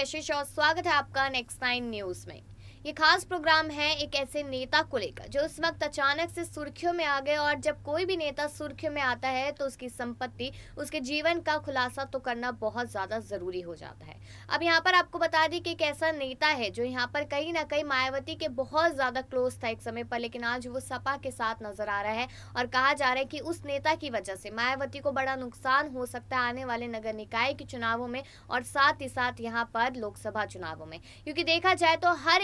कशिश और स्वागत है आपका नेक्स्ट 9 न्यूज में। ये खास प्रोग्राम है एक ऐसे नेता को लेकर जो इस वक्त अचानक से सुर्खियों में आ गए। और जब कोई भी नेता सुर्खियों में आता है तो उसकी संपत्ति, उसके जीवन का खुलासा तो करना बहुत ज्यादा जरूरी हो जाता है। अब यहाँ पर आपको बता दी कि एक ऐसा नेता है जो यहाँ पर कहीं ना कहीं मायावती के बहुत ज्यादा क्लोज था एक समय पर, लेकिन आज वो सपा के साथ नजर आ रहा है। और कहा जा रहा है कि उस नेता की वजह से मायावती को बड़ा नुकसान हो सकता है आने वाले नगर निकाय के चुनावों में और साथ ही साथ यहाँ पर लोकसभा चुनावों में। क्योंकि देखा जाए तो हर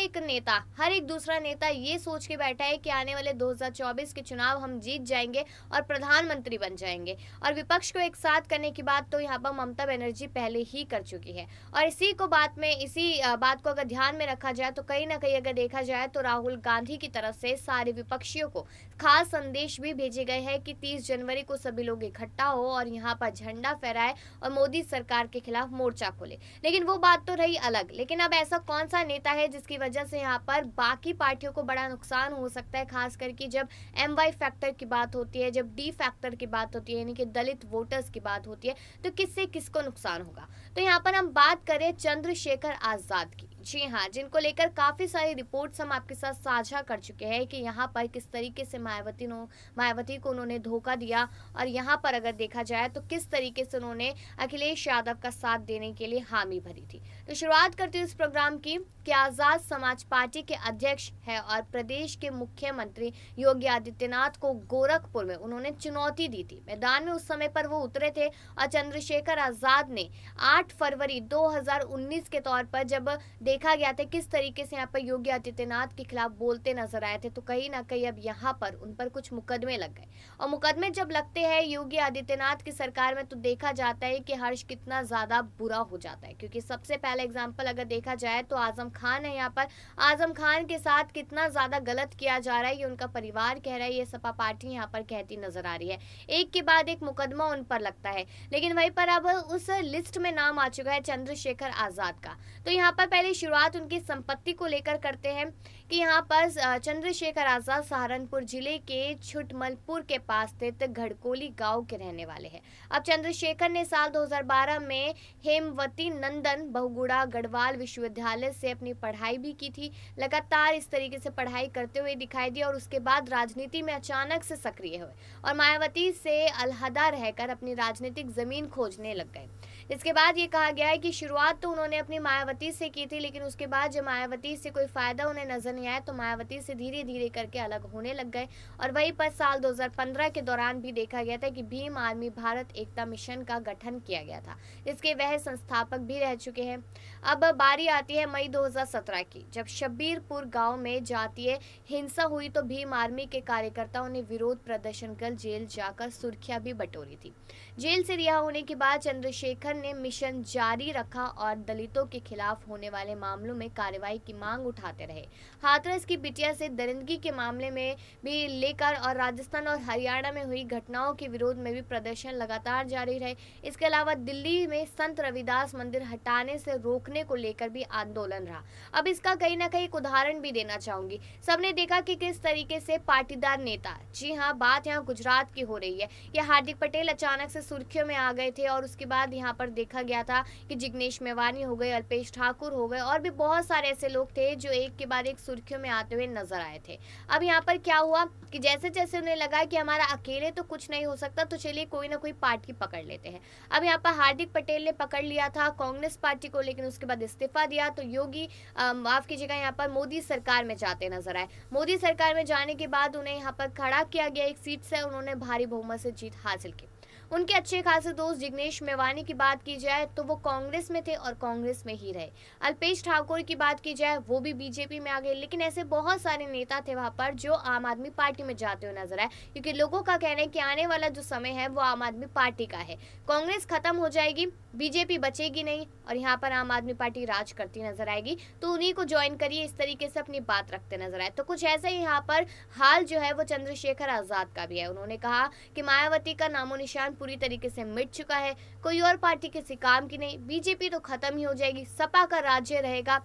एक दूसरा नेता ये सोच के बैठा है कि आने वाले 2024 के चुनाव हम जीत जाएंगे और प्रधानमंत्री बन जाएंगे। और विपक्ष को एक साथ करने की बात तो यहाँ पर ममता बनर्जी पहले ही कर चुकी है। और इसी बात को अगर ध्यान में रखा जाए तो कहीं ना कहीं अगर देखा जाए तो राहुल गांधी की तरफ से सारे विपक्षियों को खास संदेश भी भेजे गए हैं कि 30 जनवरी को सभी लोग इकट्ठा हो और यहाँ पर झंडा फहराए और मोदी सरकार के खिलाफ मोर्चा खोले। लेकिन वो बात तो रही अलग। लेकिन अब ऐसा कौन सा नेता है जिसकी वजह से यहाँ पर बाकी पार्टियों को बड़ा नुकसान हो सकता है, खास करके जब MY फैक्टर की बात होती है, जब D फैक्टर की बात होती है, यानी कि दलित वोटर्स की बात होती है, तो किससे किसको नुकसान होगा। तो यहाँ पर हम बात करें चंद्रशेखर आजाद की। जी हाँ, जिनको लेकर काफी सारी रिपोर्ट्स हम आपके साथ साझा कर चुके हैं कि यहाँ पर किस तरीके से मायावती को उन्होंने धोखा दिया और यहाँ पर अगर देखा जाए तो किस तरीके से उन्होंने अखिलेश यादव का साथ देने के लिए हामी भरी थी। तो शुरुआत करती हूँ इस प्रोग्राम की कि आजाद समाज पार्टी के अध्यक्ष है और प्रदेश के मुख्यमंत्री योगी आदित्यनाथ को गोरखपुर में उन्होंने चुनौती दी थी। मैदान में उस समय पर वो उतरे थे और चंद्रशेखर आजाद ने 8 फरवरी 2019 के तौर पर जब देखा गया था किस तरीके से यहाँ पर योगी आदित्यनाथ के खिलाफ बोलते नजर आए थे, तो कहीं ना कहीं अब यहाँ पर उन पर कुछ मुकदमे लग गए। और मुकदमे जब लगते हैं योगी आदित्यनाथ की सरकार में तो देखा जाता है कि हर्ष कितना ज्यादा बुरा हो जाता है। क्योंकि सबसे पहला एग्जाम्पल अगर देखा जाए तो आजम खान है। यहाँ पर आजम खान के साथ कितना ज्यादा गलत किया जा रहा है ये उनका परिवार कह रहा है, ये सपा पार्टी यहाँ पर कहती नजर आ रही है। एक के बाद एक मुकदमा उन पर लगता है। लेकिन वहीं पर अब उस लिस्ट में नाम आ चुका है चंद्रशेखर आजाद का। तो यहाँ पर पहले शुरुआत उनकी संपत्ति को लेकर करते हैं कि यहाँ पर चंद्रशेखर आजाद सहारनपुर जिले के छुटमलपुर के पास स्थित घड़कोली गांव के रहने वाले हैं। अब चंद्रशेखर ने साल 2012 में हेमवती नंदन बहुगुणा गढ़वाल विश्वविद्यालय से अपनी पढ़ाई भी की थी। लगातार इस तरीके से पढ़ाई करते हुए दिखाई दिया और उसके बाद राजनीति में अचानक से सक्रिय हुए और मायावती से अलहदा रहकर अपनी राजनीतिक जमीन खोजने लग गए। इसके बाद ये कहा गया है कि शुरुआत तो उन्होंने अपनी मायावती से की थी, लेकिन उसके बाद जब मायावती से कोई फायदा उन्हें नजर नहीं आया तो मायावती से धीरे धीरे करके अलग होने लग गए। और वहीं पर साल 2015 के दौरान भी देखा गया था कि भीम आर्मी भारत एकता मिशन का गठन किया गया था, जिसके वह संस्थापक भी रह चुके हैं। अब बारी आती है मई 2017 की, जब शब्बीरपुर गांव में जातीय हिंसा हुई तो भीम आर्मी के कार्यकर्ताओं ने विरोध प्रदर्शन कर जेल जाकर सुर्खियां भी बटोरी थी। जेल से रिहा होने के बाद चंद्रशेखर ने मिशन जारी रखा और दलितों के खिलाफ होने वाले मामलों में कार्रवाई की मांग उठाते रहे। हाथरस की बिटिया से दरिंदगी के मामले में भी लेकर और राजस्थान और हरियाणा में हुई घटनाओं के विरोध में भी प्रदर्शन लगातार जारी रहे। इसके अलावा दिल्ली में संत रविदास मंदिर हटाने से रोकने को लेकर भी आंदोलन रहा। अब इसका कहीं ना कहीं एक उदाहरण भी देना चाहूंगी। सबने देखा कि किस तरीके से पाटीदार नेता, जी हाँ, बात यहाँ गुजरात की हो रही है, ये हार्दिक पटेल अचानक से सुर्खियों में आ गए थे और उसके बाद यहाँ पर देखा गया था कि जिग्नेश मेवानी हो गए, अल्पेश ठाकुर हो गए और भी बहुत सारे ऐसे लोग थे जो एक के बाद एक सुर्खियों में आते हुए नजर आए थे। अब यहाँ पर क्या हुआ कि जैसे जैसे उन्हें लगा कि हमारा अकेले तो कुछ नहीं हो सकता, तो चलिए कोई ना कोई पार्टी पकड़ लेते हैं। अब यहाँ पर हार्दिक पटेल ने पकड़ लिया था कांग्रेस पार्टी को, लेकिन उसके बाद इस्तीफा दिया तो योगी माफ कीजिएगा यहाँ पर मोदी सरकार में जाते नजर आए। मोदी सरकार में जाने के बाद उन्हें यहाँ पर खड़ा किया गया, एक सीट से उन्होंने भारी बहुमत से जीत हासिल की। उनके अच्छे खासे दोस्त जिग्नेश मेवानी की बात की जाए तो वो कांग्रेस में थे और कांग्रेस में ही रहे। अल्पेश ठाकुर की बात की जाए वो भी बीजेपी में आ गए। लेकिन ऐसे बहुत सारे नेता थे वहां पर जो आम आदमी पार्टी में जाते हुए नजर आए, क्योंकि लोगों का कहना है कि आने वाला जो समय है वो आम आदमी पार्टी का है। कांग्रेस खत्म हो जाएगी, बीजेपी बचेगी नहीं और यहाँ पर आम आदमी पार्टी राज करती नजर आएगी, तो उन्हीं को ज्वाइन करिए, इस तरीके से अपनी बात रखते नजर आए। तो कुछ ऐसा ही यहाँ पर हाल जो है वो चंद्रशेखर आजाद का भी है। उन्होंने कहा कि मायावती का नामो निशान पूरी तरीके से मिट चुका है, कोई और पार्टी किसी काम की नहीं, बीजेपी तो खत्म ही हो जाएगी, सपा का राज्य रहेगा,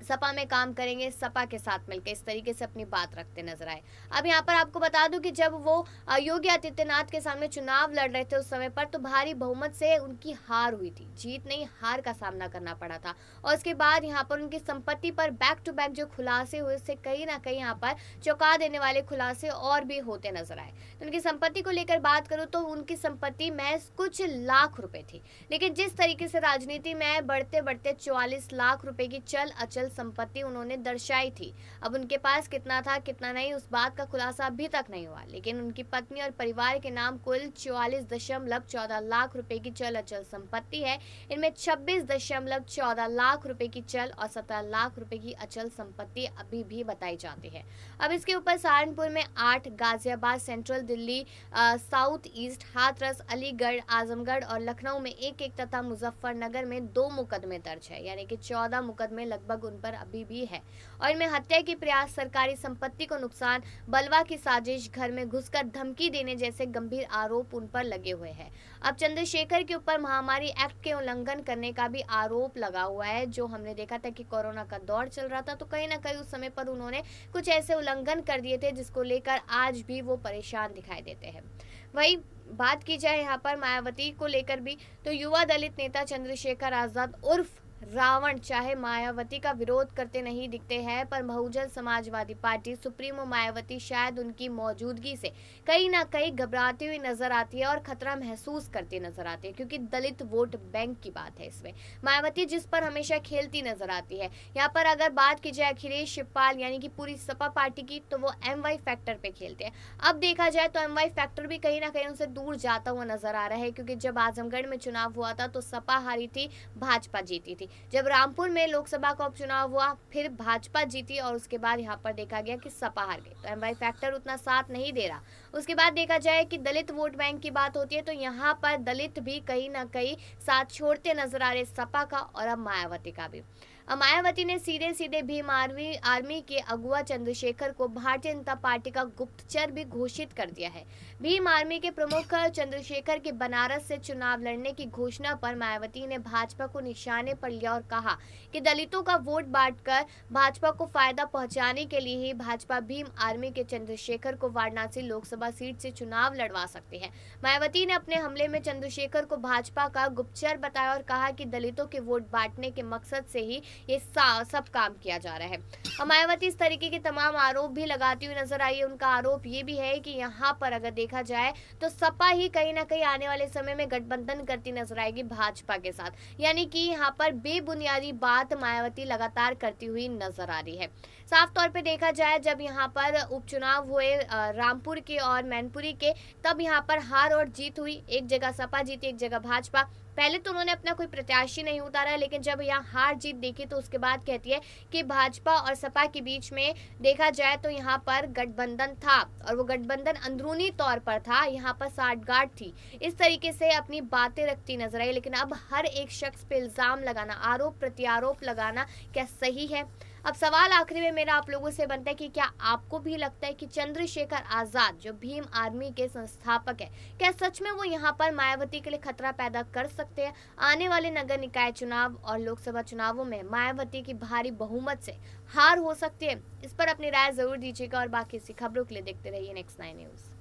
सपा में काम करेंगे, सपा के साथ मिलकर, इस तरीके से अपनी बात रखते नजर आए। अब यहाँ पर आपको बता दूं कि जब वो योगी आदित्यनाथ के सामने चुनाव लड़ रहे थे उस समय पर, तो भारी बहुमत से उनकी हार हुई थी, जीत नहीं हार का सामना करना पड़ा था। और उसके बाद यहाँ पर उनकी संपत्ति पर बैक टू बैक जो खुलासे हुए, उससे कहीं ना कहीं यहाँ पर चौंका देने वाले खुलासे और भी होते नजर आए। तो उनकी संपत्ति को लेकर बात करूँ तो उनकी संपत्ति महज कुछ लाख रुपए थी, लेकिन जिस तरीके से राजनीति में बढ़ते बढ़ते 44 लाख रुपए की चल अचल संपत्ति उन्होंने दर्शाई थी। अब उनके पास कितना था कितना नहीं, उस बात का खुलासा अभी तक नहीं हुआ, लेकिन उनकी पत्नी और परिवार के नाम कुल 44.14 लाख रुपए की चल अचल संपत्ति है। इनमें 26.14 लाख रुपए की चल और 17 लाख रुपए की अचल संपत्ति अभी भी बताई जाती है। अब इसके ऊपर सहारनपुर में 8, Ghaziabad, central Delhi, south east, Hathras, Aligarh, Azamgarh और लखनऊ में 1 तथा मुजफ्फरनगर में 2 मुकदमे दर्ज है, यानी कि 14 मुकदमे लगभग उन पर अभी भी है। और इनमें हत्या की प्रयास, सरकारी संपत्ति को नुकसान, बलवा की साजिश, घर में घुसकर धमकी देने जैसे गंभीर आरोप उन पर लगे हुए हैं। अब चंद्रशेखर के ऊपर महामारी एक्ट के उल्लंघन करने का भी आरोप लगा हुआ है। जो हमने देखा था कि कोरोना का दौर चल रहा था, तो कहीं ना कहीं उस समय पर उन्होंने कुछ ऐसे उल्लंघन कर दिए थे जिसको लेकर आज भी वो परेशान दिखाई देते हैं। वही बात की जाए यहाँ पर मायावती को लेकर भी, तो युवा दलित नेता चंद्रशेखर आजाद उर्फ रावण चाहे मायावती का विरोध करते नहीं दिखते हैं, पर बहुजन समाजवादी पार्टी सुप्रीमो मायावती शायद उनकी मौजूदगी से कहीं ना कहीं घबराती हुई नजर आती है और खतरा महसूस करती नजर आती है, क्योंकि दलित वोट बैंक की बात है इसमें। मायावती जिस पर हमेशा खेलती नजर आती है। यहाँ पर अगर बात की जाए अखिलेश शिवपाल यानी कि पूरी सपा पार्टी की, तो वो MY फैक्टर पे खेलते हैं। अब देखा जाए तो MY फैक्टर भी कहीं ना कहीं उनसे दूर जाता हुआ नजर आ रहा है, क्योंकि जब आजमगढ़ में चुनाव हुआ था तो सपा हारी थी, भाजपा जीती थी। जब रामपुर में लोकसभा का उपचुनाव हुआ, फिर भाजपा जीती और उसके बाद यहाँ पर देखा गया कि सपा हार गई, तो MY फैक्टर उतना साथ नहीं दे रहा। उसके बाद देखा जाए कि दलित वोट बैंक की बात होती है, तो यहाँ पर दलित भी कहीं ना कहीं साथ छोड़ते नजर आ रहे सपा का और अब मायावती का भी। अब मायावती ने सीधे सीधे भीम आर्मी के अगुआ चंद्रशेखर को भारतीय जनता पार्टी का गुप्तचर भी घोषित कर दिया है। भीम आर्मी के प्रमुख चंद्रशेखर के बनारस से चुनाव लड़ने की घोषणा पर मायावती ने भाजपा को निशाने पर लिया और कहा कि दलितों का वोट बांटकर भाजपा को फायदा पहुंचाने के लिए ही भाजपा भीम आर्मी के चंद्रशेखर को वाराणसी लोकसभा सीट से चुनाव लड़वा सकती है। मायावती ने अपने हमले में चंद्रशेखर को भाजपा का गुप्तचर बताया और कहा कि दलितों के वोट बांटने के मकसद से ही ये सब काम किया जा रहा है। और मायावती इस तरीके के तमाम आरोप भी लगाती हुई नजर आई है। उनका आरोप ये भी है कि यहाँ पर अगर देखा जाए तो सपा ही कहीं ना कहीं आने वाले समय में गठबंधन करती नजर आएगी भाजपा के साथ, यानी कि यहाँ पर बेबुनियादी बात मायावती लगातार करती हुई नजर आ रही है। साफ तौर पे देखा जाए जब यहाँ पर उपचुनाव हुए रामपुर के और मैनपुरी के, तब यहाँ पर हार और जीत हुई, एक जगह सपा जीती एक जगह भाजपा। पहले तो उन्होंने अपना कोई प्रत्याशी नहीं उतारा, लेकिन जब यहाँ हार जीत देखी तो उसके बाद कहती है कि भाजपा और सपा के बीच में देखा जाए तो यहाँ पर गठबंधन था और वो गठबंधन अंदरूनी तौर पर था, यहाँ पर साठगांठ थी। इस तरीके से अपनी बातें रखती नजर आई। लेकिन अब हर एक शख्स पे इल्जाम लगाना, आरोप प्रत्यारोप लगाना क्या सही है? अब सवाल आखिरी में मेरा आप लोगों से बनता है कि क्या आपको भी लगता है कि चंद्रशेखर आजाद जो भीम आर्मी के संस्थापक है, क्या सच में वो यहाँ पर मायावती के लिए खतरा पैदा कर सकते हैं? आने वाले नगर निकाय चुनाव और लोकसभा चुनावों में मायावती की भारी बहुमत से हार हो सकती है? इस पर अपनी राय जरूर दीजिएगा और बाकी ऐसी खबरों के लिए देखते रहिए नेक्स्ट 9 न्यूज।